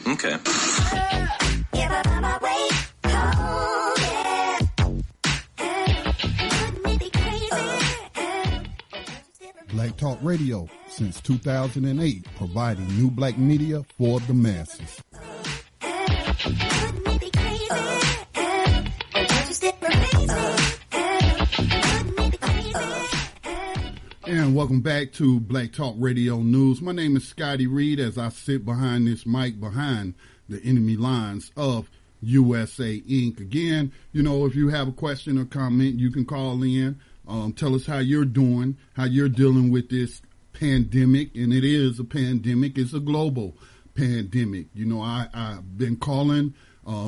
Okay. Black Talk Radio since 2008, providing new black media for the masses. And welcome back to Black Talk Radio News. My name is Scotty Reed as I sit behind this mic behind the enemy lines of USA Inc. Again, you know, if you have a question or comment, you can call in. Tell us how you're doing, how you're dealing with this pandemic. And it is a pandemic. It's a global pandemic. You know, I've been calling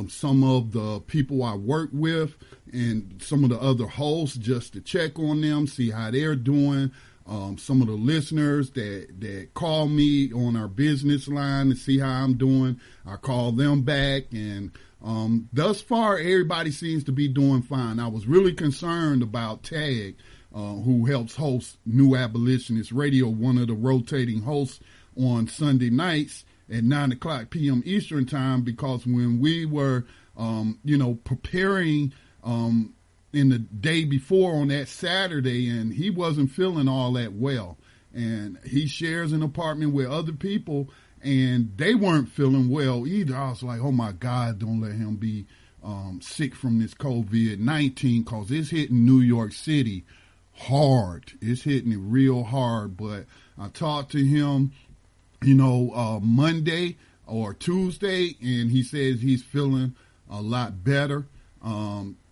some of the people I work with and some of the other hosts just to check on them, see how they're doing. Some of the listeners that call me on our business line to see how I'm doing, I call them back, and thus far everybody seems to be doing fine. I was really concerned about Tag, who helps host New Abolitionist Radio, one of the rotating hosts on Sunday nights at 9:00 p.m. Eastern time, because when we were, preparing in the day before on that Saturday, and he wasn't feeling all that well. And he shares an apartment with other people, and they weren't feeling well either. I was like, oh my God, don't let him be sick from this COVID-19, because it's hitting New York City hard. It's hitting it real hard. But I talked to him, Monday or Tuesday, and he says he's feeling a lot better.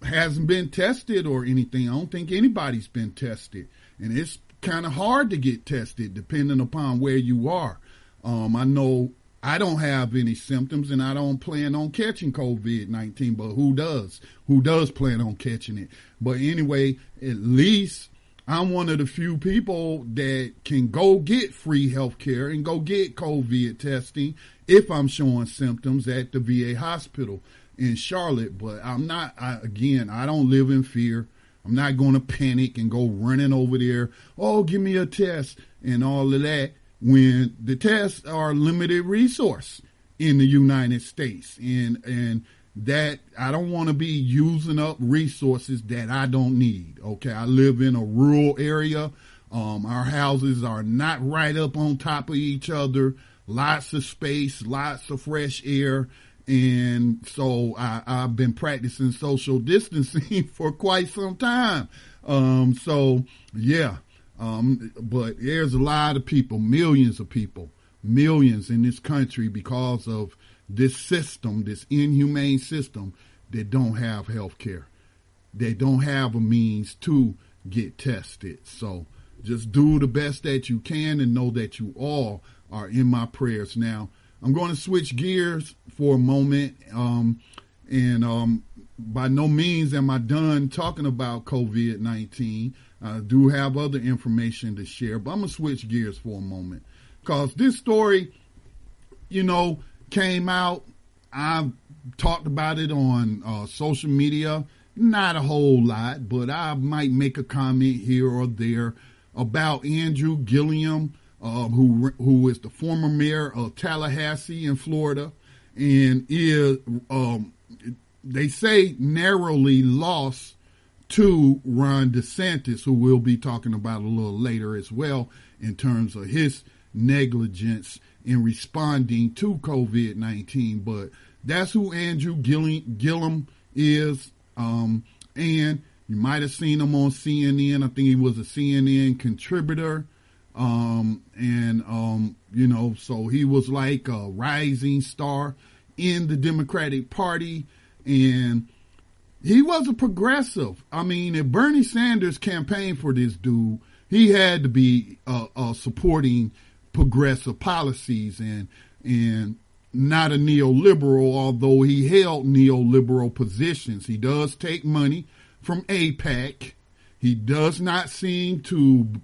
Hasn't been tested or anything. I don't think anybody's been tested. And it's kind of hard to get tested depending upon where you are. I know I don't have any symptoms and I don't plan on catching COVID-19, but who does? Who does plan on catching it? But anyway, at least I'm one of the few people that can go get free health care and go get COVID testing if I'm showing symptoms at the VA hospital in Charlotte. But I'm not, I don't live in fear. I'm not going to panic and go running over there. Oh, give me a test and all of that, when the tests are a limited resource in the United States. And that I don't want to be using up resources that I don't need. Okay. I live in a rural area. Our houses are not right up on top of each other. Lots of space, lots of fresh air. And so I've been practicing social distancing for quite some time. But there's a lot of people, millions in this country, because of this system, this inhumane system, that don't have health care. They don't have a means to get tested. So just do the best that you can and know that you all are in my prayers. Now, I'm going to switch gears for a moment, and by no means am I done talking about COVID-19. I do have other information to share, but I'm going to switch gears for a moment, because this story, came out. I've talked about it on social media, not a whole lot, but I might make a comment here or there about Andrew Gillum, who is the former mayor of Tallahassee in Florida, and is, they say, narrowly lost to Ron DeSantis, who we'll be talking about a little later as well, in terms of his negligence in responding to COVID-19. But that's who Andrew Gillum is, and you might have seen him on CNN. I think he was a CNN contributor. So he was like a rising star in the Democratic Party, and he was a progressive. I mean, if Bernie Sanders campaigned for this dude, he had to be supporting progressive policies and not a neoliberal, although he held neoliberal positions. He does take money from AIPAC. He does not seem to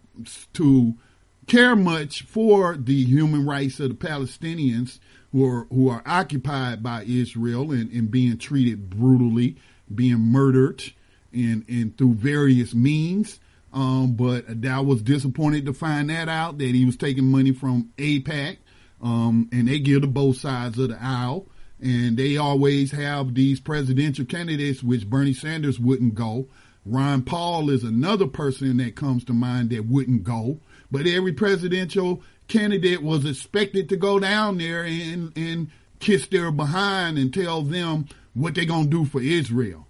care much for the human rights of the Palestinians who are occupied by Israel and being treated brutally, being murdered and through various means. But I was disappointed to find that out, that he was taking money from AIPAC. and they give to both sides of the aisle. And they always have these presidential candidates, which Bernie Sanders wouldn't go. Ron Paul is another person that comes to mind that wouldn't go. But every presidential candidate was expected to go down there and kiss their behind and tell them what they're going to do for Israel.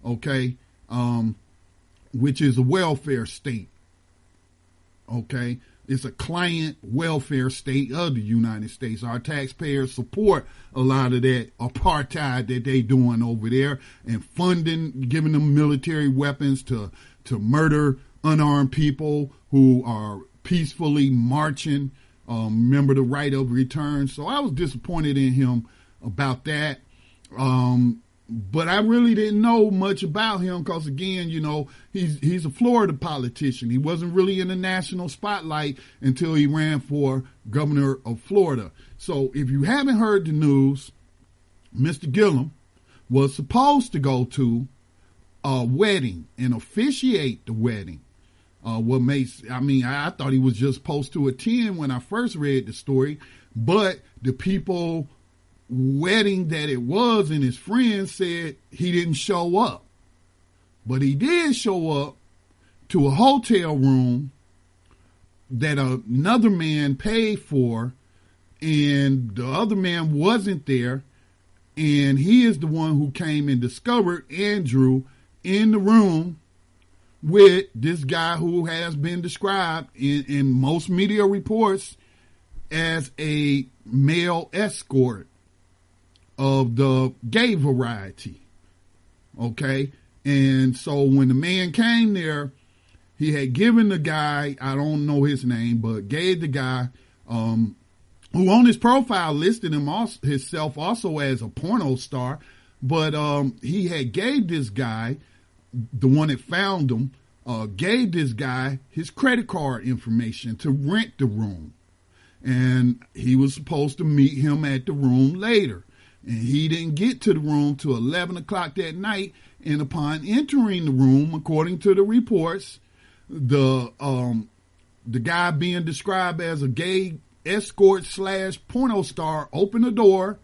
Okay? Which is a welfare state. Okay? It's a client welfare state of the United States. Our taxpayers support a lot of that apartheid that they doing over there and funding, giving them military weapons to murder unarmed people who are peacefully marching. Remember the right of return. So I was disappointed in him about that. But I really didn't know much about him because, again, you know, he's a Florida politician. He wasn't really in the national spotlight until he ran for governor of Florida. So if you haven't heard the news, Mr. Gillum was supposed to go to a wedding and officiate the wedding. I thought he was just supposed to attend when I first read the story, but the people wedding that it was and his friends said he didn't show up. But he did show up to a hotel room that another man paid for, and the other man wasn't there, and he is the one who came and discovered Andrew in the room with this guy who has been described in most media reports as a male escort of the gay variety. Okay? And so when the man came there, he had given the guy, I don't know his name, but gave the guy, who on his profile listed himself also as a porno star, but he had gave this guy, the one that found him, gave this guy his credit card information to rent the room. And he was supposed to meet him at the room later. And he didn't get to the room till 11 o'clock that night. And upon entering the room, according to the reports, the guy being described as a gay escort / porno star opened the door,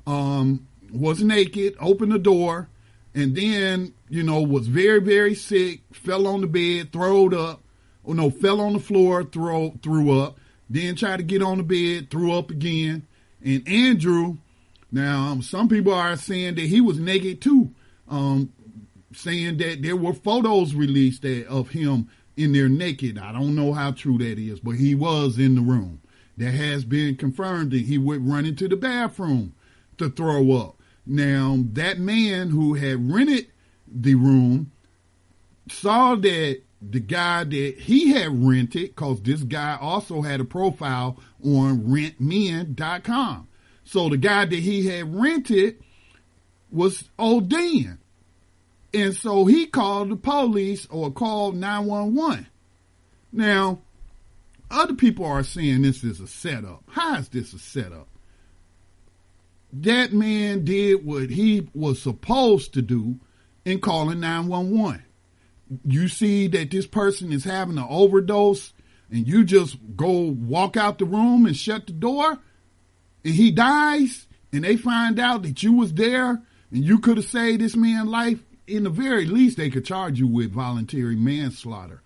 was naked, opened the door, and then, you know, was very, very sick, fell on the bed, fell on the floor, threw up, then tried to get on the bed, threw up again. And Andrew, now, some people are saying that he was naked too, saying that there were photos released of him in there naked. I don't know how true that is, but he was in the room. That has been confirmed that he would run into the bathroom to throw up. Now, that man who had rented the room saw that the guy that he had rented, because this guy also had a profile on rentmen.com. So the guy that he had rented was ODing. And so he called the police or called 911. Now, other people are saying this is a setup. How is this a setup? That man did what he was supposed to do in calling 911. You see that this person is having an overdose and you just go walk out the room and shut the door, and he dies, and they find out that you was there and you could have saved this man's life, in the very least, they could charge you with voluntary manslaughter.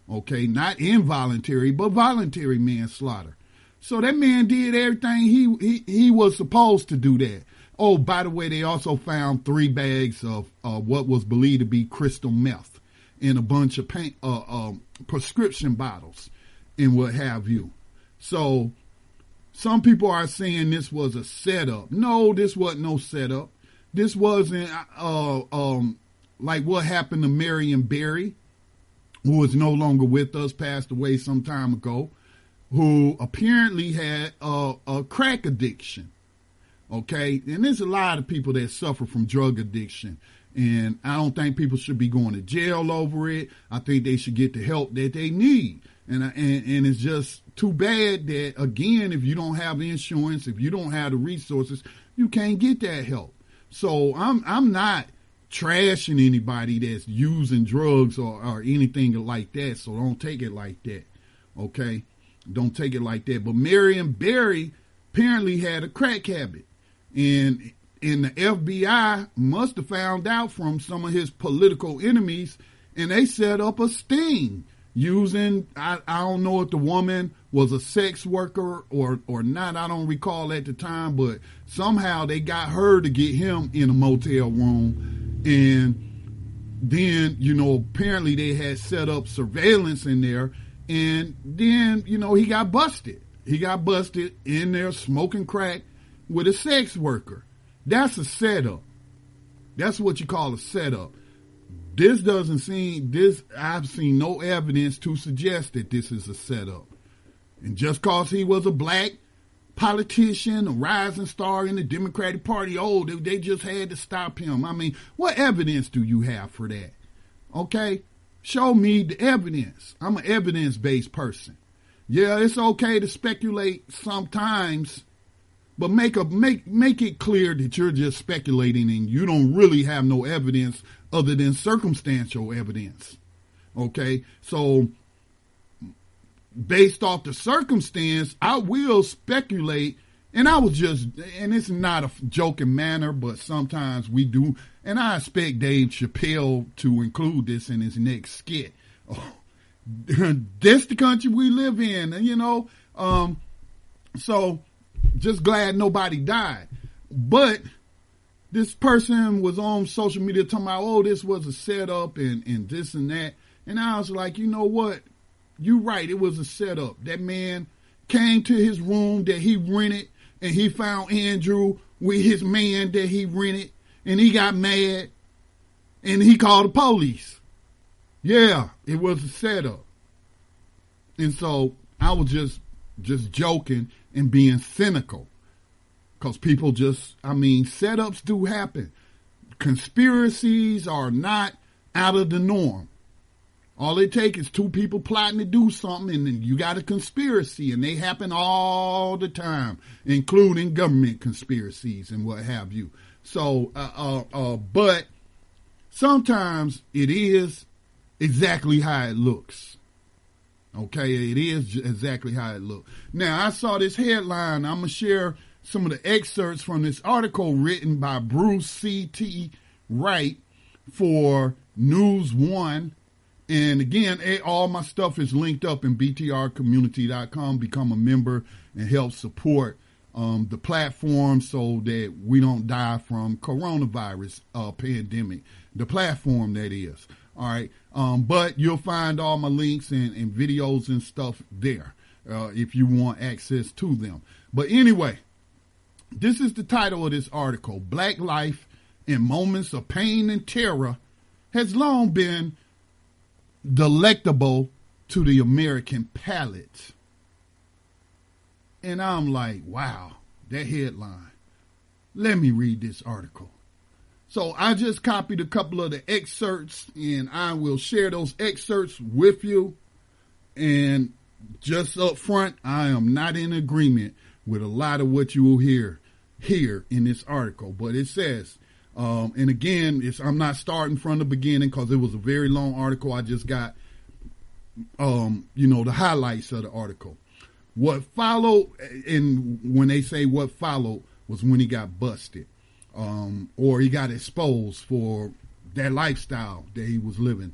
Okay, not involuntary, but voluntary manslaughter. So that man did everything he was supposed to do that. Oh, by the way, they also found 3 bags of what was believed to be crystal meth in a bunch of prescription bottles and what have you. So some people are saying this was a setup. No, this wasn't no setup. This wasn't like what happened to Marion Barry, who is no longer with us, passed away some time ago, who apparently had a crack addiction. Okay, and there's a lot of people that suffer from drug addiction, and I don't think people should be going to jail over it. I think they should get the help that they need. And it's just too bad that, again, if you don't have insurance, if you don't have the resources, you can't get that help. So I'm not trashing anybody that's using drugs or anything like that. So don't take it like that. Okay? Don't take it like that. But Marion Barry apparently had a crack habit. And the FBI must have found out from some of his political enemies, and they set up a sting using, I don't know if the woman was a sex worker or not. I don't recall at the time, but somehow they got her to get him in a motel room. And then, apparently they had set up surveillance in there. And then, he got busted. He got busted in there smoking crack with a sex worker. That's a setup. That's what you call a setup. I've seen no evidence to suggest that this is a setup. And just cause he was a black politician, a rising star in the Democratic Party, they just had to stop him. I mean, what evidence do you have for that? Okay? Show me the evidence. I'm an evidence-based person. Yeah, it's okay to speculate sometimes, but make it clear that you're just speculating and you don't really have no evidence other than circumstantial evidence. Okay? So, based off the circumstance, I will speculate, and it's not a joking manner, but sometimes we do, and I expect Dave Chappelle to include this in his next skit. This the country we live in, so just glad nobody died. But this person was on social media talking about, this was a setup and this and that. And I was like, you know what? You're right. It was a setup. That man came to his room that he rented and he found Andrew with his man that he rented and he got mad and he called the police. Yeah, it was a setup. And so I was just joking and being cynical. Because people setups do happen. Conspiracies are not out of the norm. All it takes is two people plotting to do something, and then you got a conspiracy, and they happen all the time, including government conspiracies and what have you. So, but sometimes it is exactly how it looks. Okay, it is exactly how it looks. Now, I saw this headline. I'm going to share some of the excerpts from this article written by Bruce C.T. Wright for NewsOne. And again, all my stuff is linked up in BTRcommunity.com. Become a member and help support the platform so that we don't die from coronavirus pandemic. The platform, that is. All right. But you'll find all my links and videos and stuff there if you want access to them. But anyway, this is the title of this article. Black life in moments of pain and terror has long been delectable to the American palate. And I'm like, wow, that headline. Let me read this article. So I just copied a couple of the excerpts and I will share those excerpts with you. And just up front, I am not in agreement with a lot of what you will hear here in this article. But it says, and again, I'm not starting from the beginning because it was a very long article. I just got, the highlights of the article. What followed, and when they say what followed, was when he got busted, or he got exposed for that lifestyle that he was living.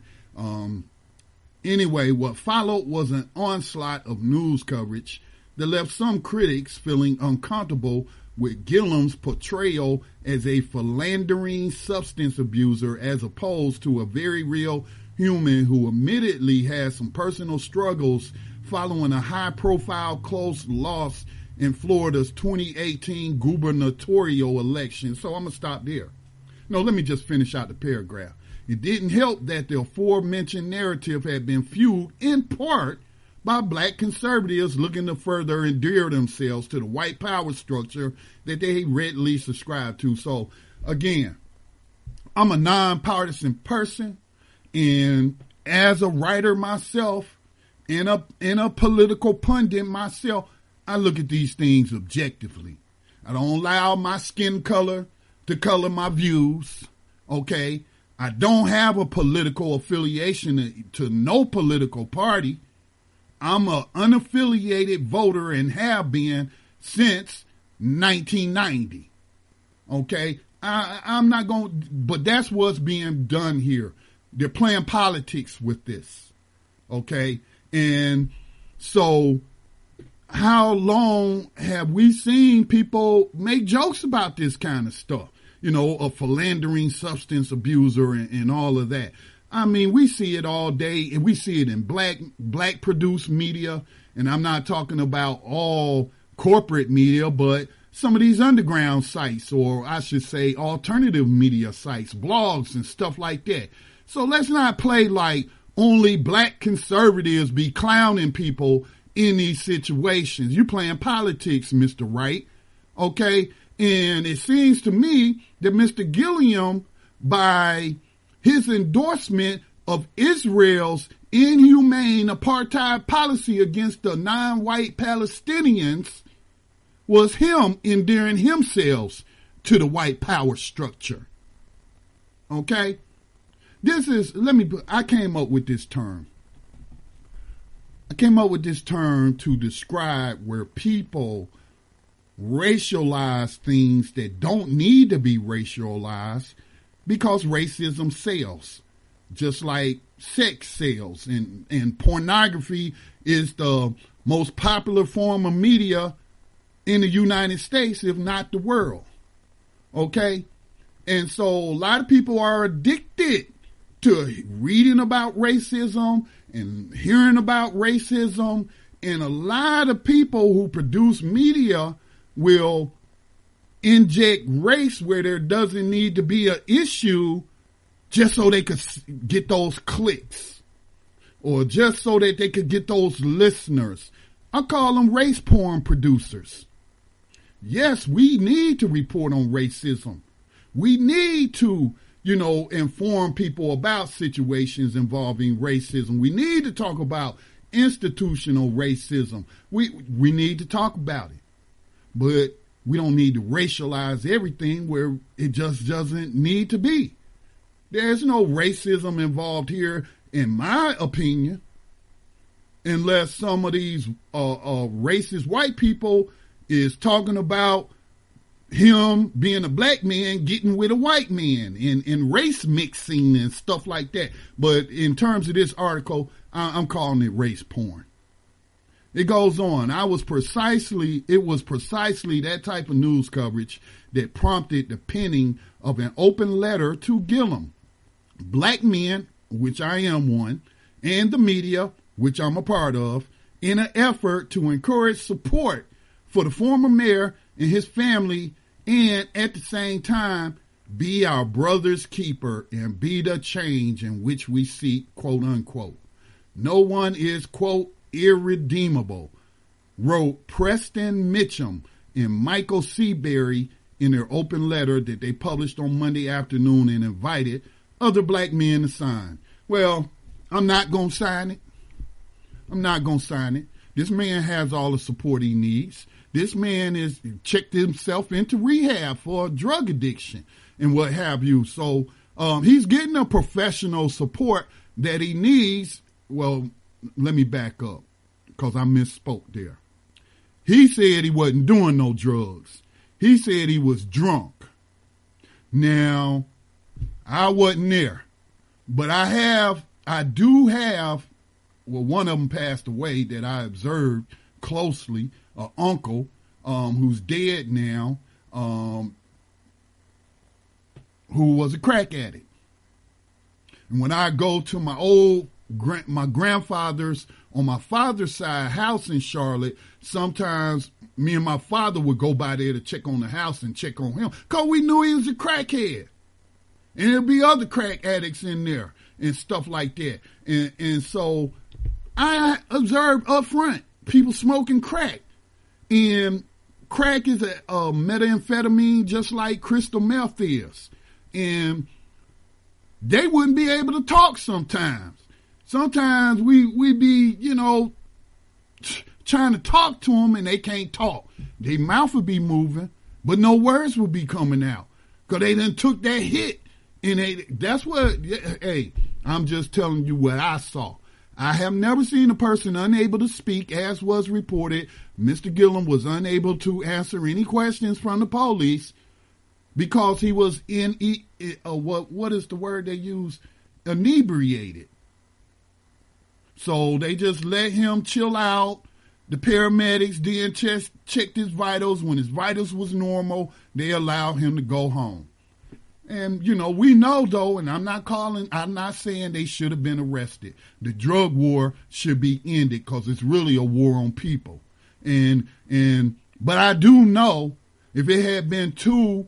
Anyway, what followed was an onslaught of news coverage that left some critics feeling uncomfortable with Gillum's portrayal as a philandering substance abuser as opposed to a very real human who admittedly has some personal struggles following a high-profile close loss in Florida's 2018 gubernatorial election. So I'm going to stop there. No, let me just finish out the paragraph. It didn't help that the aforementioned narrative had been fueled in part by black conservatives looking to further endear themselves to the white power structure that they readily subscribe to. So, again, I'm a nonpartisan person, and as a writer myself, and a political pundit myself, I look at these things objectively. I don't allow my skin color to color my views, okay? I don't have a political affiliation to no political party. I'm an unaffiliated voter and have been since 1990. Okay, I'm not going, but that's what's being done here. They're playing politics with this. Okay, and so how long have we seen people make jokes about this kind of stuff? You know, a philandering substance abuser and all of that. I mean, we see it all day, and we see it in black produced media. And I'm not talking about all corporate media, but some of these underground sites, or I should say alternative media sites, blogs and stuff like that. So let's not play like only black conservatives be clowning people in these situations. You're playing politics, Mr. Wright. Okay? And it seems to me that Mr. Gillum, by his endorsement of Israel's inhumane apartheid policy against the non-white Palestinians, was him endearing himself to the white power structure. Okay? I came up with this term. I came up with this term to describe where people racialize things that don't need to be racialized because racism sells, just like sex sells, and pornography is the most popular form of media in the United States, if not the world. Okay? And so a lot of people are addicted to reading about racism and hearing about racism, and a lot of people who produce media will inject race where there doesn't need to be an issue just so they could get those clicks or just so that they could get those listeners. I call them race porn producers. Yes, we need to report on racism. We need to, inform people about situations involving racism. We need to talk about institutional racism. We need to talk about it. But we don't need to racialize everything where it just doesn't need to be. There's no racism involved here, in my opinion, unless some of these racist white people is talking about him being a black man getting with a white man and race mixing and stuff like that. But in terms of this article, I'm calling it race porn. It goes on. It was precisely that type of news coverage that prompted the penning of an open letter to Gillum. Black men, which I am one, and the media, which I'm a part of, in an effort to encourage support for the former mayor and his family, and at the same time, be our brother's keeper and be the change in which we seek, quote unquote. No one is, quote, irredeemable, wrote Preston Mitchum and Michael Seabury in their open letter that they published on Monday afternoon and invited other black men to sign. Well, I'm not going to sign it. I'm not going to sign it. This man has all the support he needs. This man is checked himself into rehab for drug addiction and what have you. So he's getting the professional support that he needs. Well, let me back up because I misspoke there. He said he wasn't doing no drugs. He said he was drunk. Now, I wasn't there, but I do have, one of them passed away that I observed closely, an uncle who's dead now, who was a crack addict. And when I go to my grandfather's, on my father's side, house in Charlotte, sometimes me and my father would go by there to check on the house and check on him because we knew he was a crackhead. And there'd be other crack addicts in there and stuff like that. And so I observed up front people smoking crack. And crack is a methamphetamine just like crystal meth is. And they wouldn't be able to talk sometimes. Sometimes we be, trying to talk to them and they can't talk. Their mouth would be moving, but no words would be coming out because they done took that hit. And that's what, hey, I'm just telling you what I saw. I have never seen a person unable to speak, as was reported. Mr. Gillum was unable to answer any questions from the police because he was what is the word they use? Inebriated. So they just let him chill out. The paramedics then checked his vitals. When his vitals was normal, they allowed him to go home. And, we know, though, and I'm not saying they should have been arrested. The drug war should be ended because it's really a war on people. But I do know if it had been if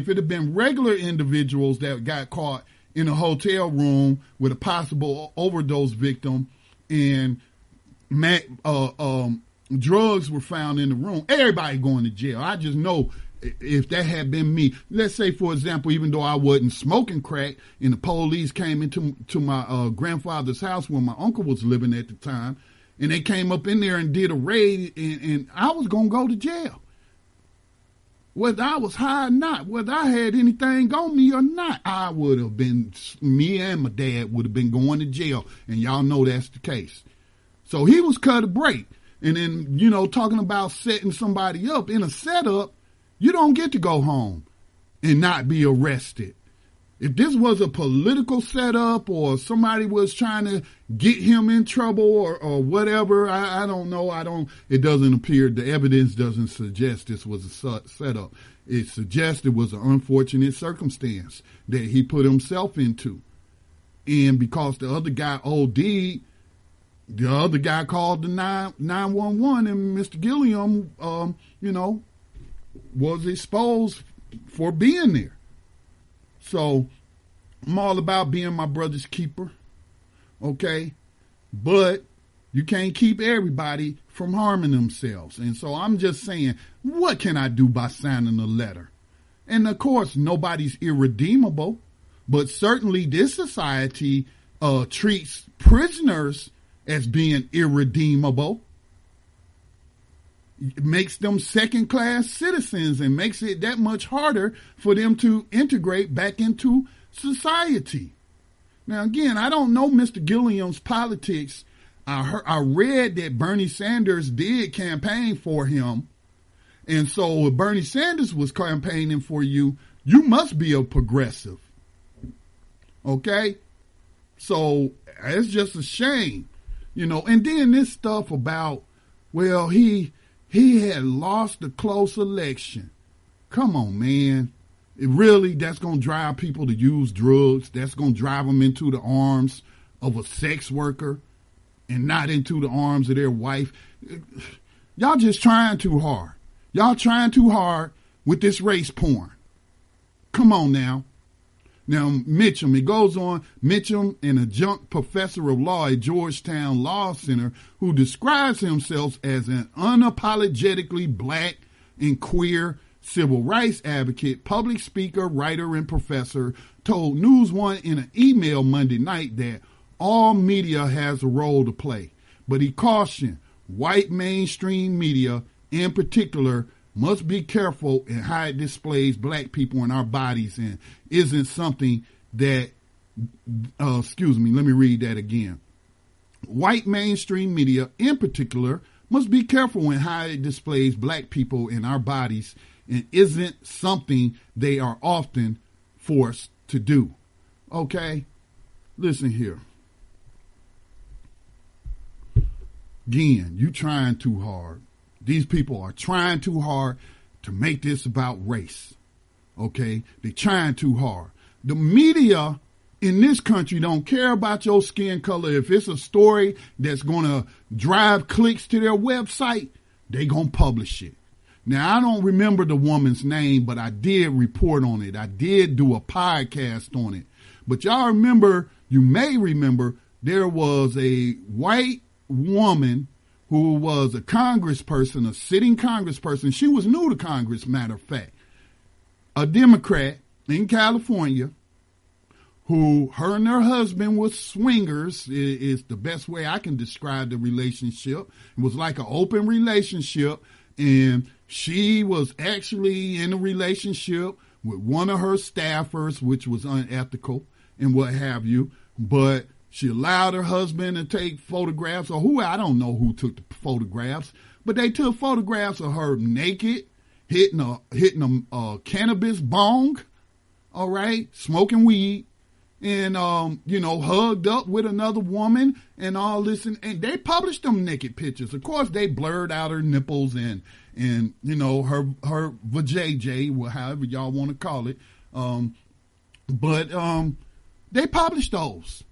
it had been regular individuals that got caught in a hotel room with a possible overdose victim and drugs were found in the room, everybody going to jail. I just know if that had been me, let's say, for example, even though I wasn't smoking crack and the police came into my grandfather's house where my uncle was living at the time, and they came up in there and did a raid, and I was going to go to jail. Whether I was high or not, whether I had anything on me or not, me and my dad would have been going to jail, and y'all know that's the case. So he was cut a break. And then, talking about setting somebody up in a setup, you don't get to go home and not be arrested. If this was a political setup or somebody was trying to get him in trouble or whatever, I don't know. It doesn't appear, the evidence doesn't suggest this was a setup. It suggests it was an unfortunate circumstance that he put himself into. And because the other guy OD'd, the other guy called the 911 and Mr. Gillum, was exposed for being there. So I'm all about being my brother's keeper, okay? But you can't keep everybody from harming themselves. And so I'm just saying, what can I do by signing a letter? And of course, nobody's irredeemable, but certainly this society treats prisoners as being irredeemable. It makes them second-class citizens and makes it that much harder for them to integrate back into society. Now, again, I don't know Mr. Gillum's politics. I read that Bernie Sanders did campaign for him. And so if Bernie Sanders was campaigning for you, you must be a progressive. Okay? So it's just a shame, And then this stuff about, well, he had lost a close election. Come on, man. That's going to drive people to use drugs. That's going to drive them into the arms of a sex worker and not into the arms of their wife. Y'all just trying too hard. Y'all trying too hard with this race porn. Come on now. Now, Mitchum, it goes on, Mitchum, an adjunct professor of law at Georgetown Law Center, who describes himself as an unapologetically black and queer civil rights advocate, public speaker, writer, and professor, told NewsOne in an email Monday night that all media has a role to play. But he cautioned white mainstream media, in particular, must be careful in how it displays black people in our bodies and isn't something that, let me read that again. White mainstream media, in particular, must be careful in how it displays black people in our bodies and isn't something they are often forced to do. Okay? Listen here. Again, you trying too hard. These people are trying too hard to make this about race. Okay? They're trying too hard. The media in this country don't care about your skin color. If it's a story that's going to drive clicks to their website, they going to publish it. Now, I don't remember the woman's name, but I did report on it. I did do a podcast on it. But you may remember, there was a white woman who was a congressperson, a sitting congressperson. She was new to Congress, matter of fact. A Democrat in California who her and her husband was swingers is the best way I can describe the relationship. It was like an open relationship, and she was actually in a relationship with one of her staffers, which was unethical and what have you. But She allowed her husband to take photographs, or who, I don't know who took the photographs, but they took photographs of her naked, hitting a cannabis bong, all right, smoking weed, and, hugged up with another woman and all this. And they published them naked pictures. Of course, they blurred out her nipples and her vajayjay, well, however y'all want to call it. But they published those.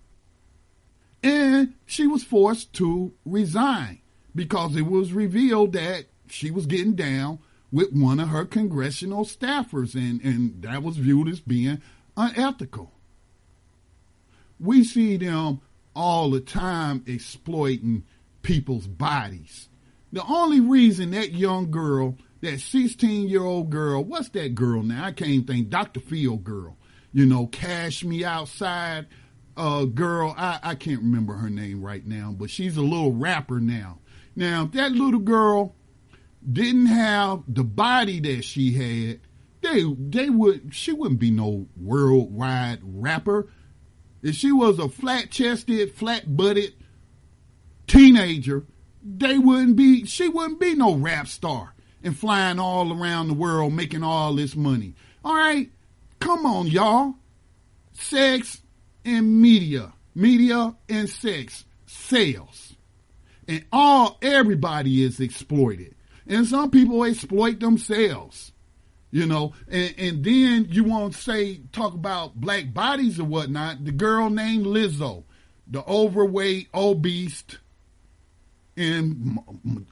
And she was forced to resign because it was revealed that she was getting down with one of her congressional staffers, and that was viewed as being unethical. We see them all the time exploiting people's bodies. The only reason that young girl, that 16-year-old girl, what's that girl now? I can't think, Dr. Phil girl, Cash Me Outside girl. I can't remember her name right now, but she's a little rapper now. Now, if that little girl didn't have the body that she had, she wouldn't be no worldwide rapper. If she was a flat-chested, flat-butted teenager, she wouldn't be no rap star and flying all around the world making all this money. All right, come on, y'all. Sex and media and sex sells, and everybody is exploited. And some people exploit themselves, and then you want to talk about black bodies or whatnot. The girl named Lizzo, the overweight, obese, and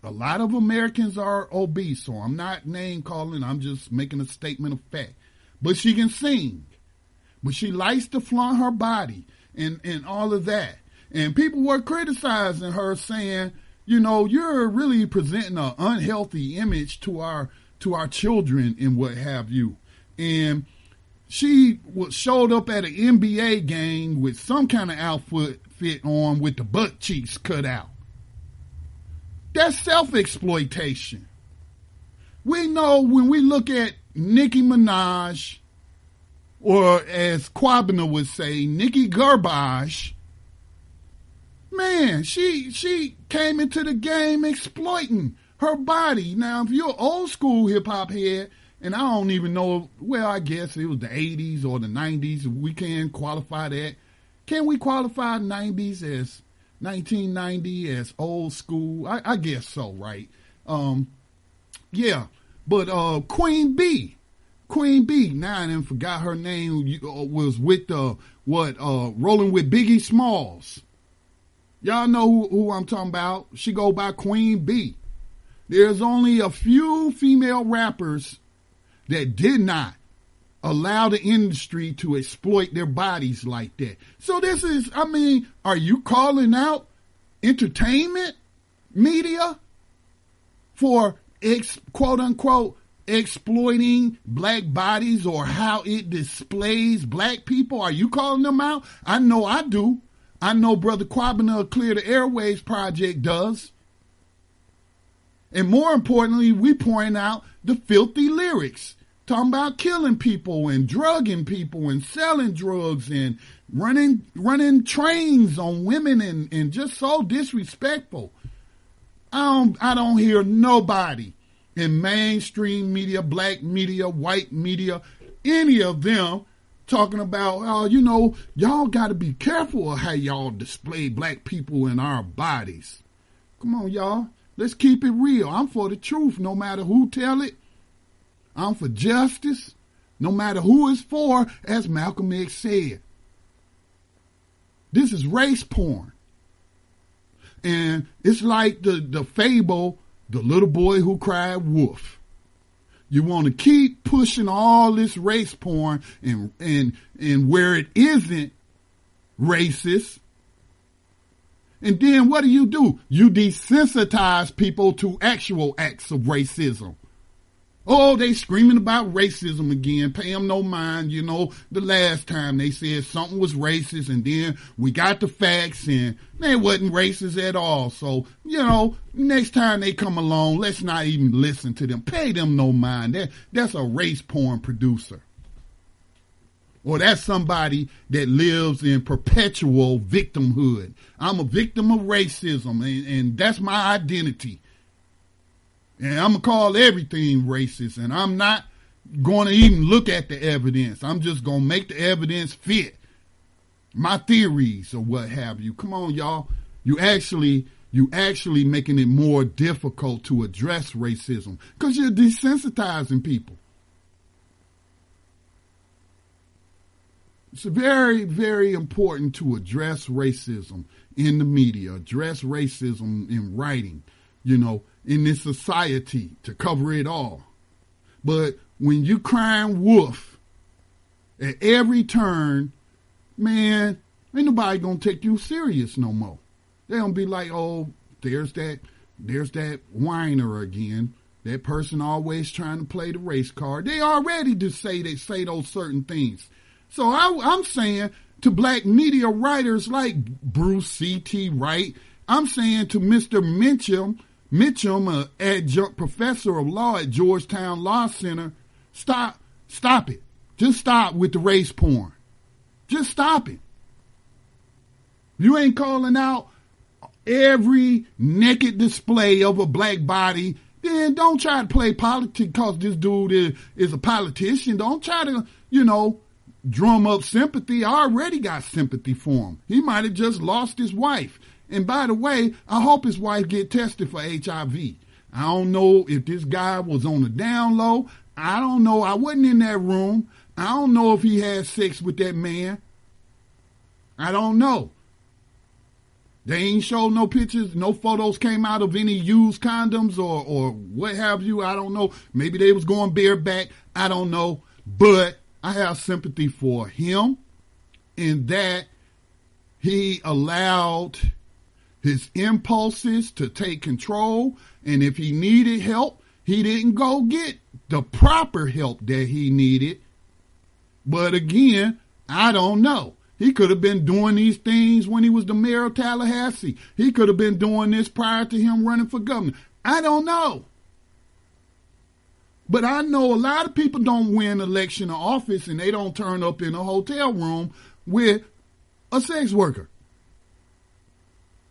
a lot of Americans are obese, so I'm not name calling, I'm just making a statement of fact. But she can sing, but she likes to flaunt her body and all of that. And people were criticizing her, saying, you're really presenting an unhealthy image to our children and what have you. And she showed up at an NBA game with some kind of outfit on with the butt cheeks cut out. That's self-exploitation. We know when we look at Nicki Minaj, or as Kwabena would say, Nicki Garbage, man, she came into the game exploiting her body. Now, if you're an old school hip hop head, and I don't even know, well, I guess it was the 80s or the 90s, we can qualify that. Can we qualify 90s as 1990 as old school? I guess so, right? Yeah. But Queen B, now I done forgot her name, was with Rolling with Biggie Smalls. Y'all know who I'm talking about. She go by Queen B. There's only a few female rappers that did not allow the industry to exploit their bodies like that. So this is, are you calling out entertainment media for quote unquote exploiting black bodies or how it displays black people? Are you calling them out? I know I do. I know Brother Kwabena Clear the Airwaves Project does. And more importantly, we point out the filthy lyrics, talking about killing people and drugging people and selling drugs and running trains on women and just so disrespectful. I don't hear nobody in mainstream media, black media, white media, any of them talking about, y'all got to be careful of how y'all display black people in our bodies. Come on, y'all. Let's keep it real. I'm for the truth, no matter who tell it. I'm for justice, no matter who it's for, as Malcolm X said. This is race porn. And it's like the fable, The Little Boy Who Cried Wolf. You want to keep pushing all this race porn and where it isn't racist. And then what do? You desensitize people to actual acts of racism. Oh, they screaming about racism again. Pay them no mind. The last time they said something was racist, and then we got the facts and they wasn't racist at all. So, next time they come along, let's not even listen to them. Pay them no mind. That's a race porn producer. or that's somebody that lives in perpetual victimhood. I'm a victim of racism, and that's my identity. And I'm going to call everything racist, and I'm not going to even look at the evidence. I'm just going to make the evidence fit my theories or what have you. Come on, y'all. You actually making it more difficult to address racism because you're desensitizing people. It's very, very important to address racism in the media, address racism in writing, in this society, to cover it all. But when you crying wolf at every turn, man, ain't nobody gonna take you serious no more. They gonna be like, oh, there's that whiner again. That person always trying to play the race card. They already say those certain things. So I'm saying to black media writers like Bruce C.T. Wright, I'm saying to Mr. Mitchum, an adjunct professor of law at Georgetown Law Center, stop it. Just stop with the race porn. Just stop it. You ain't calling out every naked display of a black body, then don't try to play politics because this dude is a politician. Don't try to, drum up sympathy. I already got sympathy for him. He might have just lost his wife. And by the way, I hope his wife get tested for HIV. I don't know if this guy was on the down low. I don't know. I wasn't in that room. I don't know if he had sex with that man. I don't know. They ain't showed no pictures, no photos came out of any used condoms or what have you. I don't know. Maybe they was going bareback. I don't know. But I have sympathy for him in that he allowed his impulses to take control. And if he needed help, he didn't go get the proper help that he needed. But again, I don't know. He could have been doing these things when he was the mayor of Tallahassee. He could have been doing this prior to him running for governor. I don't know. But I know a lot of people don't win election or office and they don't turn up in a hotel room with a sex worker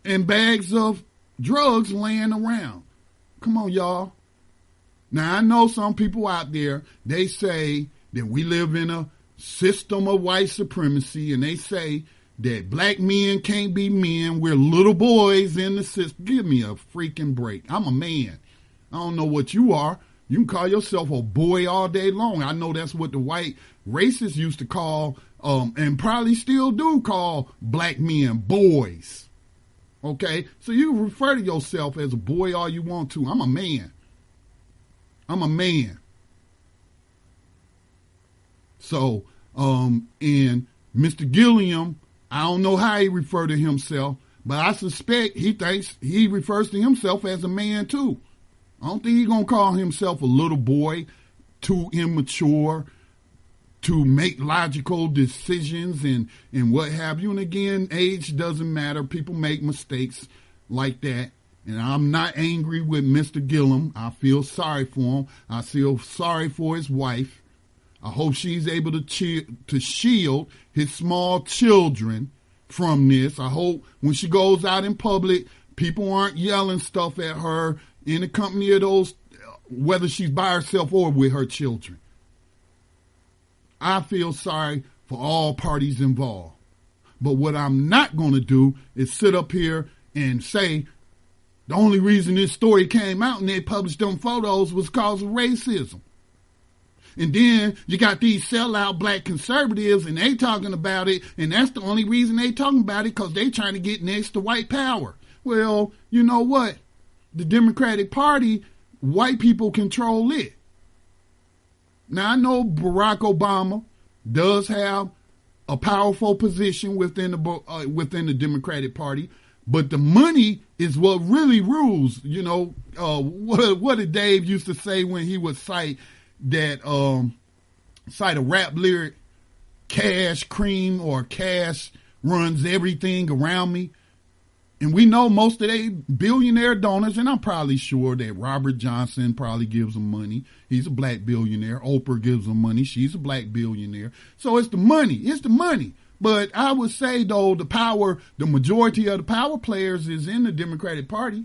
and bags of drugs laying around. Come on, y'all. Now, I know some people out there, they say that we live in a system of white supremacy, and they say that black men can't be men. We're little boys in the system. Give me a freaking break. I'm a man. I don't know what you are. You can call yourself a boy all day long. I know that's what the white racists used to call, and probably still do call black men boys. Okay? So you refer to yourself as a boy all you want to. I'm a man. I'm a man. So, and Mr. Gillum, I don't know how he referred to himself, but I suspect he thinks he refers to himself as a man too. I don't think he's going to call himself a little boy, too immature to make logical decisions and what have you. And again, age doesn't matter. People make mistakes like that. And I'm not angry with Mr. Gillum. I feel sorry for him. I feel sorry for his wife. I hope she's able to shield his small children from this. I hope when she goes out in public, people aren't yelling stuff at her in the company of those, whether she's by herself or with her children. I feel sorry for all parties involved. But what I'm not going to do is sit up here and say the only reason this story came out and they published them photos was because of racism. And then you got these sellout black conservatives and they talking about it, and that's the only reason they talking about it because they trying to get next to white power. Well, you know what? The Democratic Party, white people control it. Now, I know Barack Obama does have a powerful position within the Democratic Party, but the money is what really rules. You know, what did Dave used to say when he would cite a rap lyric, cash cream or cash runs everything around me. And we know most of they billionaire donors, and I'm probably sure that Robert Johnson probably gives them money. He's a black billionaire. Oprah gives them money. She's a black billionaire. So it's the money. It's the money. But I would say, though, the majority of the power players is in the Democratic Party.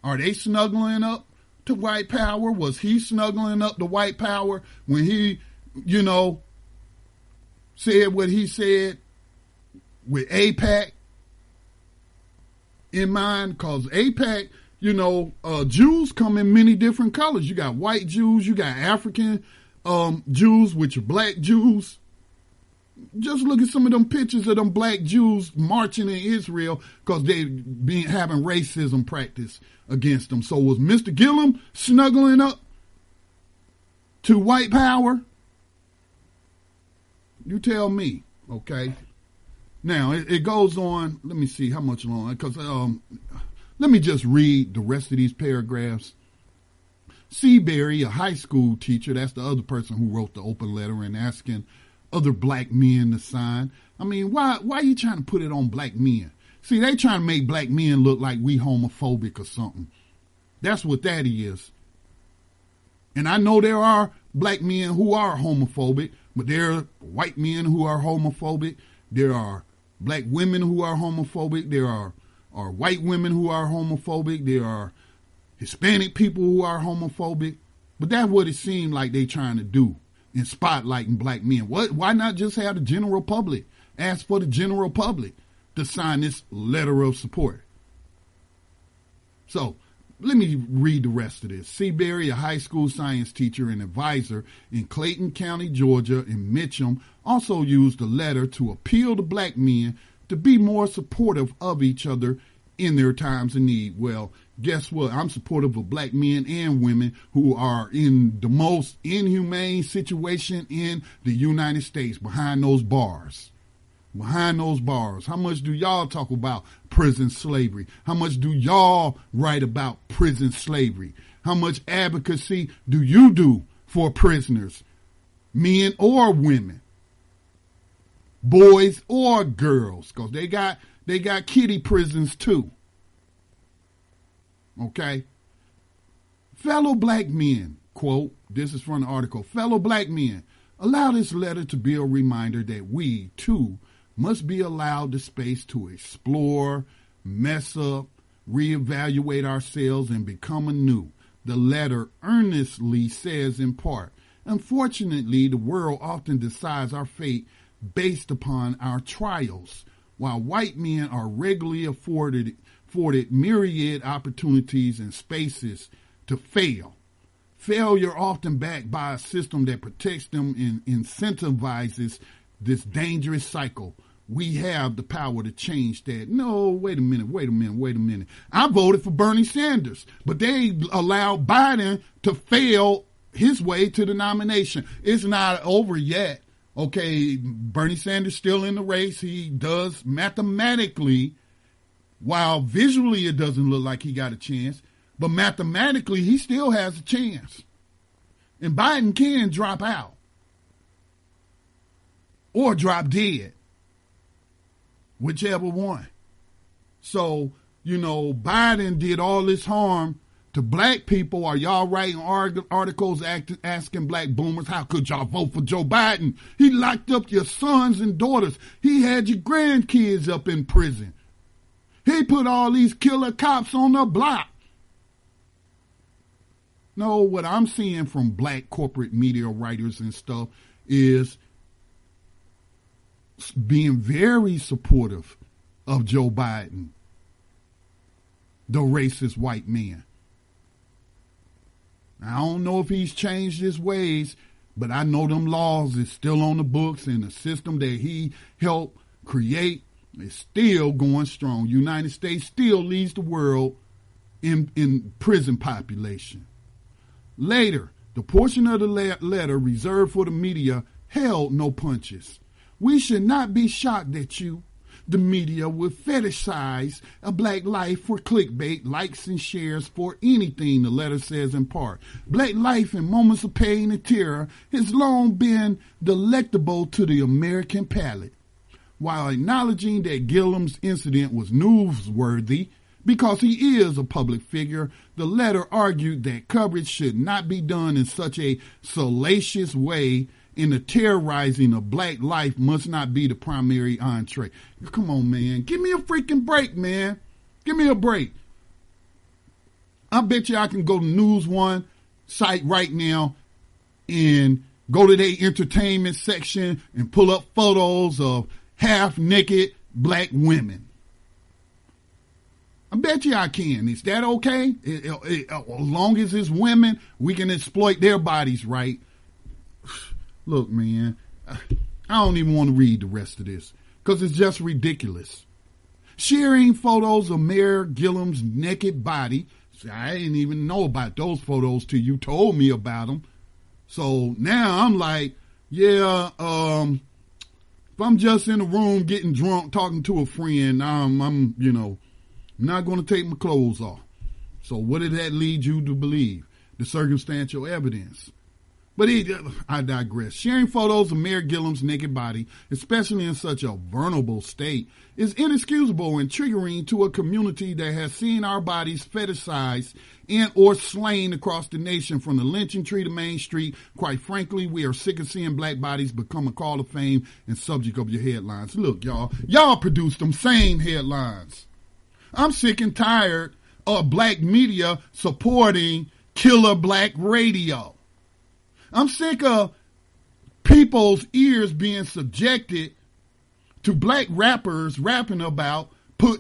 Are they snuggling up to white power? Was he snuggling up to white power when he, said what he said with AIPAC in mind? Because AIPAC, Jews come in many different colors. You got white Jews, you got African Jews, which are black Jews. Just look at some of them pictures of them black Jews marching in Israel because they been having racism practice against them. So was Mr. Gillum snuggling up to white power? You tell me, okay? Now, it goes on. Let me see how much longer, because let me just read the rest of these paragraphs. Seabury, a high school teacher, that's the other person who wrote the open letter and asking other black men to sign. I mean, why are you trying to put it on black men? See, they trying to make black men look like we homophobic or something. That's what that is. And I know there are black men who are homophobic, but there are white men who are homophobic. There are black women who are homophobic. There are white women who are homophobic. There are Hispanic people who are homophobic. But that's what it seemed like they trying to do in spotlighting black men. Why not just have the general public, ask for the general public to sign this letter of support? So let me read the rest of this. Seabury, a high school science teacher and advisor in Clayton County, Georgia, and Mitcham, also used the letter to appeal to black men to be more supportive of each other in their times of need. Well, guess what? I'm supportive of black men and women who are in the most inhumane situation in the United States, behind those bars. Behind those bars. How much do y'all talk about prison slavery? How much do y'all write about prison slavery? How much advocacy do you do for prisoners, men or women, boys or girls? Because they got kiddie prisons too. Okay? Fellow black men, quote, this is from the article, fellow black men, allow this letter to be a reminder that we, too, must be allowed the space to explore, mess up, reevaluate ourselves, and become anew. The letter earnestly says in part, unfortunately, the world often decides our fate based upon our trials, while white men are regularly afforded myriad opportunities and spaces to fail. Failure often backed by a system that protects them and incentivizes this dangerous cycle. We have the power to change that. No, wait a minute. I voted for Bernie Sanders, but they allowed Biden to fail his way to the nomination. It's not over yet. Okay, Bernie Sanders still in the race. He does mathematically, while visually it doesn't look like he got a chance, but mathematically he still has a chance. And Biden can drop out or drop dead, whichever one. So, Biden did all this harm to black people. Are y'all writing articles asking black boomers, how could y'all vote for Joe Biden? He locked up your sons and daughters. He had your grandkids up in prison. He put all these killer cops on the block. No, what I'm seeing from black corporate media writers and stuff is being very supportive of Joe Biden, the racist white man. I don't know if he's changed his ways, but I know them laws is still on the books, and the system that he helped create is still going strong. United States still leads the world in prison population. Later, the portion of the letter reserved for the media held no punches. We should not be shocked that you, the media, would fetishize a black life for clickbait, likes, and shares for anything, the letter says in part. Black life in moments of pain and terror has long been delectable to the American palate. while acknowledging that Gillum's incident was newsworthy because he is a public figure, the letter argued that coverage should not be done in such a salacious way, and the terrorizing of black life must not be the primary entree. Come on, man. Give me a freaking break, man. Give me a break. I bet you I can go to NewsOne site right now and go to their entertainment section and pull up photos of half-naked black women. I bet you I can. Is that okay? As long as it's women, we can exploit their bodies, right? Look, man, I don't even want to read the rest of this because it's just ridiculous. Sharing photos of Mayor Gillum's naked body. I didn't even know about those photos till you told me about them. So now I'm like, yeah, if I'm just in a room getting drunk, talking to a friend, I'm not going to take my clothes off. So what did that lead you to believe? The circumstantial evidence. But I digress. Sharing photos of Mayor Gillum's naked body, especially in such a vulnerable state, is inexcusable and triggering to a community that has seen our bodies fetishized and or slain across the nation from the lynching tree to Main Street. Quite frankly, we are sick of seeing black bodies become a call to fame and subject of your headlines. Look, y'all produce them same headlines. I'm sick and tired of black media supporting killer black radio. I'm sick of people's ears being subjected to black rappers rapping about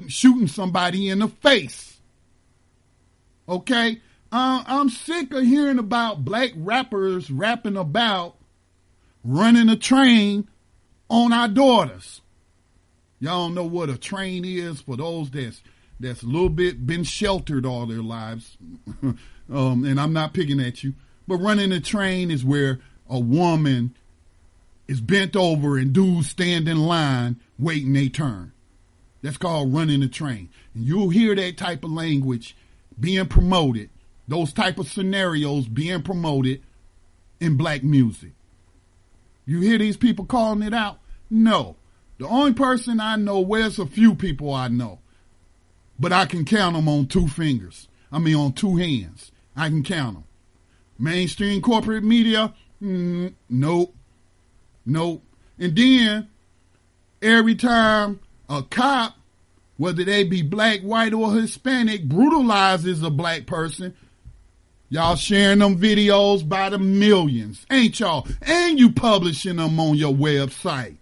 shooting somebody in the face. Okay? I'm sick of hearing about black rappers rapping about running a train on our daughters. Y'all don't know what a train is for those that's a little bit been sheltered all their lives. And I'm not picking at you. But running a train is where a woman is bent over and dudes stand in line waiting their turn. That's called running a train. And you'll hear that type of language being promoted, those type of scenarios being promoted in black music. You hear these people calling it out? No. The only person I know, there's a few people I know, but I can count them on two hands. I can count them. Mainstream corporate media, nope. And then every time a cop, whether they be black, white, or Hispanic, brutalizes a black person, y'all sharing them videos by the millions, ain't y'all? And you publishing them on your website.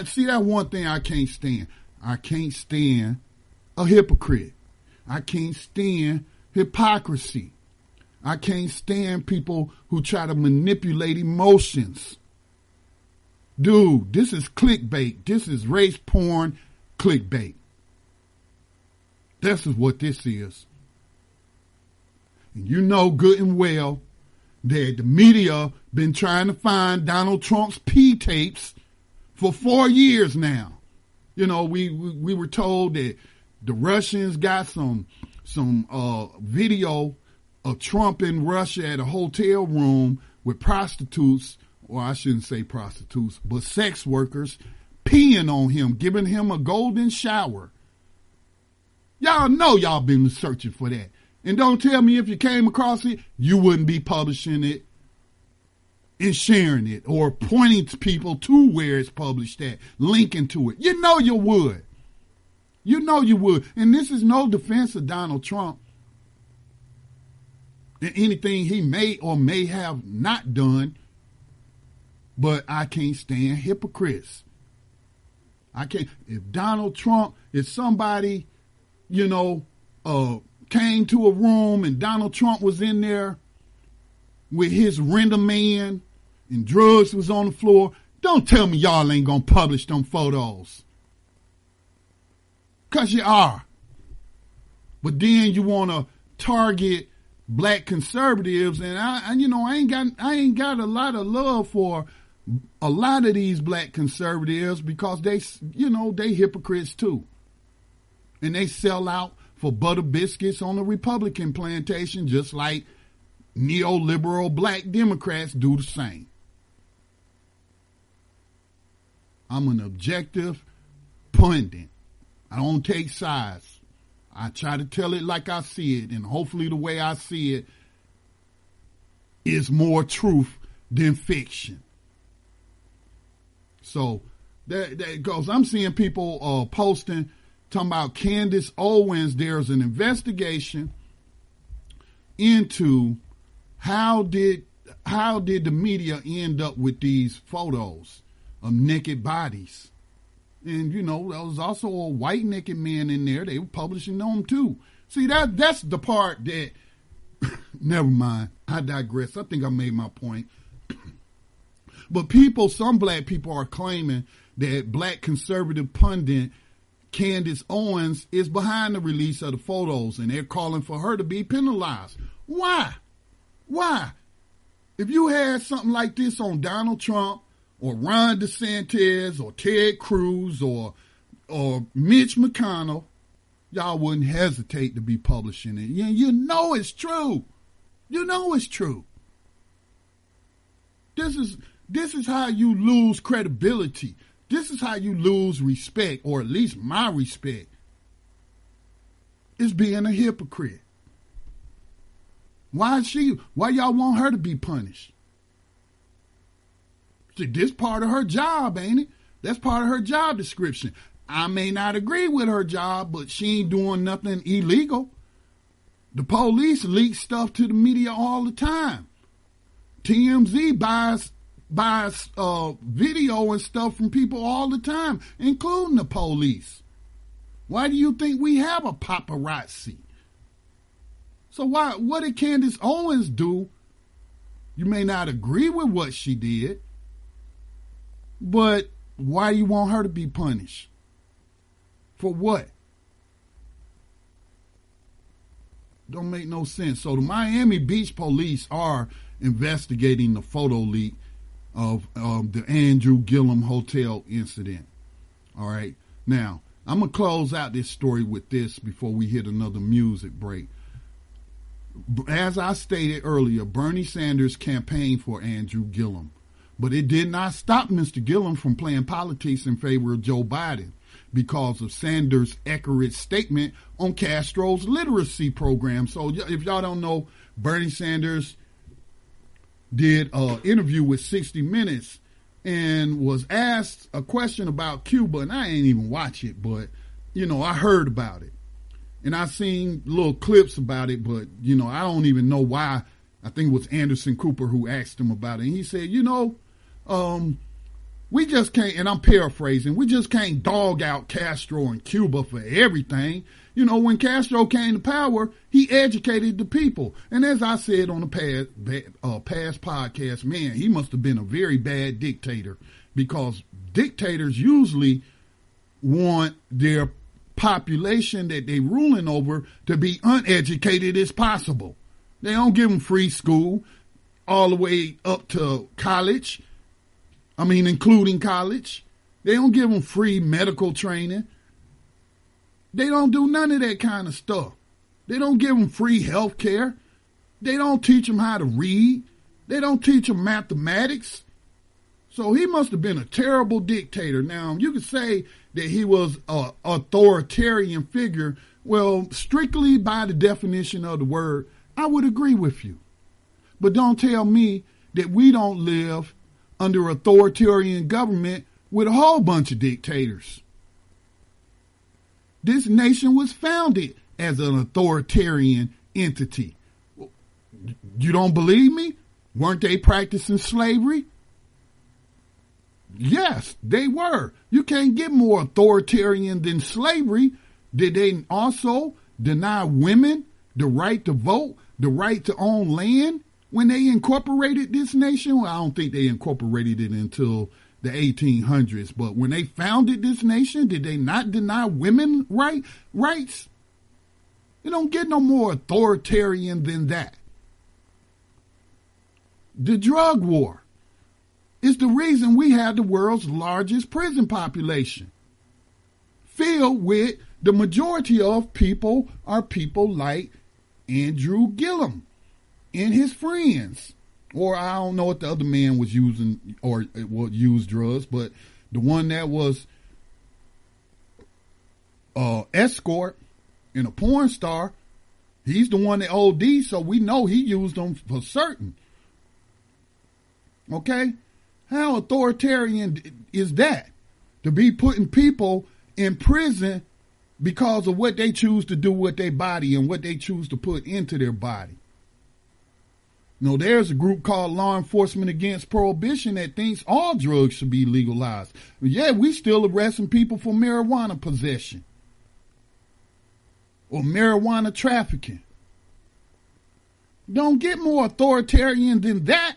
See, that one thing I can't stand. I can't stand a hypocrite. I can't stand hypocrisy. I can't stand people who try to manipulate emotions. Dude, this is clickbait. This is race porn clickbait. This is what this is. And you know good and well that the media been trying to find Donald Trump's P tapes for 4 years now. You know, we were told that the Russians got some video of Trump in Russia at a hotel room with prostitutes, or I shouldn't say prostitutes, but sex workers peeing on him, giving him a golden shower. Y'all know y'all been searching for that. And don't tell me if you came across it, you wouldn't be publishing it and sharing it or pointing to people to where it's published at, linking to it. You know you would. You know you would. And this is no defense of Donald Trump and anything he may or may have not done, but I can't stand hypocrites. I can't. If Donald Trump, if somebody, came to a room and Donald Trump was in there with his render man and drugs was on the floor, don't tell me y'all ain't gonna publish them photos. 'Cause you are. But then you want to target black conservatives, and I ain't got a lot of love for a lot of these black conservatives because they hypocrites too. And they sell out for butter biscuits on the Republican plantation just like neoliberal black Democrats do the same. I'm an objective pundit. I don't take sides. I try to tell it like I see it, and hopefully the way I see it is more truth than fiction. So that goes. I'm seeing people posting, talking about Candace Owens. There's an investigation into how did the media end up with these photos of naked bodies. And, you know, there was also a white naked man in there. They were publishing them too. See, that's the part that, never mind, I digress. I think I made my point. But some black people are claiming that black conservative pundit Candace Owens is behind the release of the photos, and they're calling for her to be penalized. Why? Why? If you had something like this on Donald Trump or Ron DeSantis or Ted Cruz or Mitch McConnell, y'all wouldn't hesitate to be publishing it. You know it's true. You know it's true. This is how you lose credibility. This is how you lose respect, or at least my respect. It's being a hypocrite. Why y'all want her to be punished? See, this part of her job, ain't it? That's part of her job description. I may not agree with her job, but she ain't doing nothing illegal. The police leak stuff to the media all the time. TMZ buys video and stuff from people all the time, including the police. Why do you think we have a paparazzi? So what did Candace Owens do? You may not agree with what she did, but why do you want her to be punished? For what? Don't make no sense. So the Miami Beach police are investigating the photo leak of the Andrew Gillum hotel incident. All right. Now, I'm going to close out this story with this before we hit another music break. As I stated earlier, Bernie Sanders campaigned for Andrew Gillum, but it did not stop Mr. Gillum from playing politics in favor of Joe Biden because of Sanders' accurate statement on Castro's literacy program. So if y'all don't know, Bernie Sanders did an interview with 60 Minutes and was asked a question about Cuba, and I ain't even watch it, but, you know, I heard about it. And I seen little clips about it, but, you know, I don't even know why. I think it was Anderson Cooper who asked him about it. And he said, you know, we just can't, and I'm paraphrasing, we just can't dog out Castro and Cuba for everything. You know, when Castro came to power, he educated the people. And as I said on the past podcast, man, he must have been a very bad dictator, because dictators usually want their population that they ruling over to be uneducated as possible. They don't give them free school all the way up to college. I mean, including college. They don't give them free medical training. They don't do none of that kind of stuff. They don't give them free health care. They don't teach them how to read. They don't teach them mathematics. So he must have been a terrible dictator. Now, you could say that he was an authoritarian figure. Well, strictly by the definition of the word, I would agree with you. But don't tell me that we don't live under authoritarian government with a whole bunch of dictators. This nation was founded as an authoritarian entity. You don't believe me? Weren't they practicing slavery? Yes, they were. You can't get more authoritarian than slavery. Did they also deny women the right to vote, the right to own land when they incorporated this nation? Well, I don't think they incorporated it until the 1800s. But when they founded this nation, did they not deny women rights? You don't get no more authoritarian than that. The drug war is the reason we have the world's largest prison population, filled with the majority of people are people like Andrew Gillum and his friends. Or I don't know what the other man was using or used drugs, but the one that was escort and a porn star, he's the one that OD'd, so we know he used them for certain. Okay? How authoritarian is that? To be putting people in prison because of what they choose to do with their body and what they choose to put into their body. You know, there's a group called Law Enforcement Against Prohibition that thinks all drugs should be legalized. Yeah, we still arresting people for marijuana possession or marijuana trafficking. Don't get more authoritarian than that.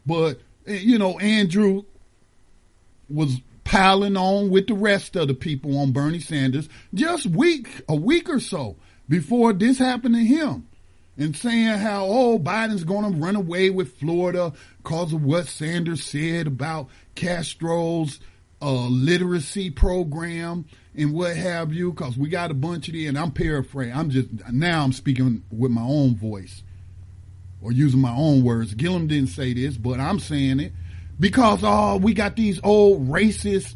But, you know, Andrew was piling on with the rest of the people on Bernie Sanders just a week or so before this happened to him, and saying how, Biden's going to run away with Florida because of what Sanders said about Castro's literacy program and what have you, because we got a bunch of the, and I'm paraphrasing, I'm speaking with my own voice or using my own words. Gillum didn't say this, but I'm saying it. Because we got these old racist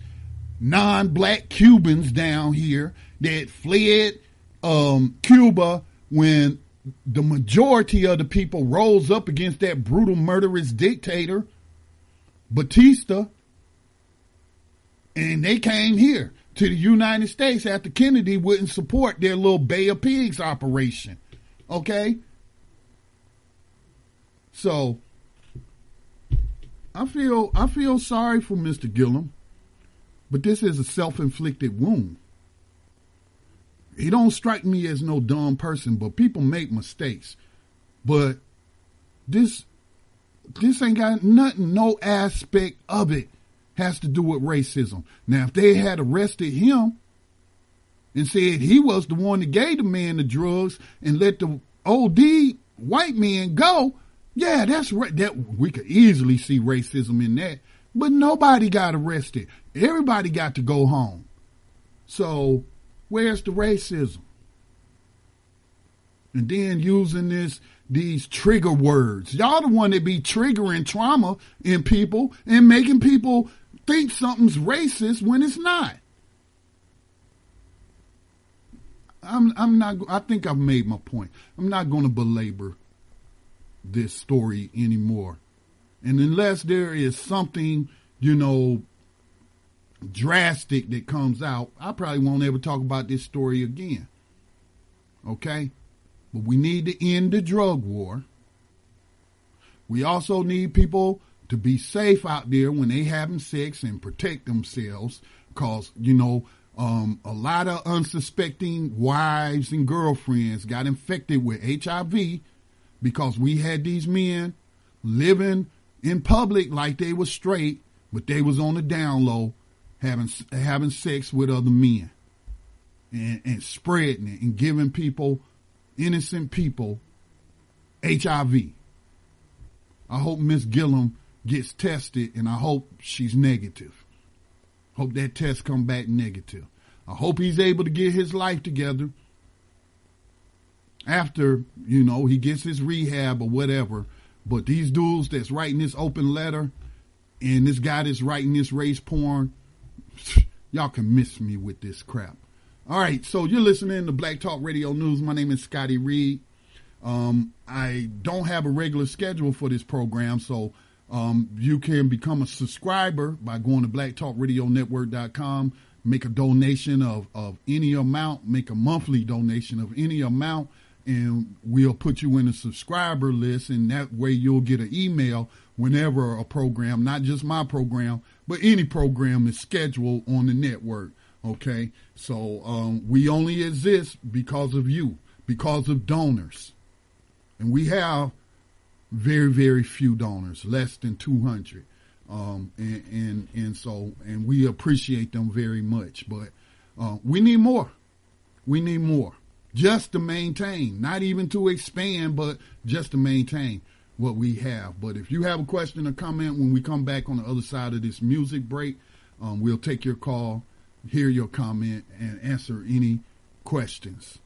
non-black Cubans down here that fled Cuba when the majority of the people rose up against that brutal murderous dictator, Batista, and they came here to the United States after Kennedy wouldn't support their little Bay of Pigs operation. Okay? So I feel sorry for Mr. Gillum, but this is a self-inflicted wound. He don't strike me as no dumb person, but people make mistakes. But this ain't got nothing, no aspect of it has to do with racism. Now, if they had arrested him and said he was the one that gave the man the drugs and let the OD white men go, yeah, that's right. That we could easily see racism in that, but nobody got arrested. Everybody got to go home. So where's the racism? And then using these trigger words. Y'all the one that be triggering trauma in people and making people think something's racist when it's not. I'm not. I think I've made my point. I'm not going to belabor this story anymore. And unless there is something, drastic that comes out, I probably won't ever talk about this story again. Okay? But we need to end the drug war. We also need people to be safe out there when they having sex and protect themselves, because, a lot of unsuspecting wives and girlfriends got infected with HIV because we had these men living in public like they was straight, but they was on the down low having sex with other men and spreading it and giving innocent people HIV. I hope Miss Gillum gets tested, and I hope she's negative. Hope that test come back negative. I hope he's able to get his life together after, he gets his rehab or whatever. But these dudes that's writing this open letter and this guy that's writing this race porn, y'all can miss me with this crap. All right, so you're listening to Black Talk Radio News. My name is Scotty Reed. I don't have a regular schedule for this program, so you can become a subscriber by going to blacktalkradionetwork.com, make a donation of any amount, make a monthly donation of any amount, and we'll put you in a subscriber list, and that way you'll get an email whenever a program, not just my program, but any program is scheduled on the network. Okay, so we only exist because of you, because of donors, and we have very, very few donors, less than 200, and we appreciate them very much. But we need more. We need more, just to maintain, not even to expand, but just to maintain what we have. But if you have a question or comment when we come back on the other side of this music break, we'll take your call, hear your comment, and answer any questions.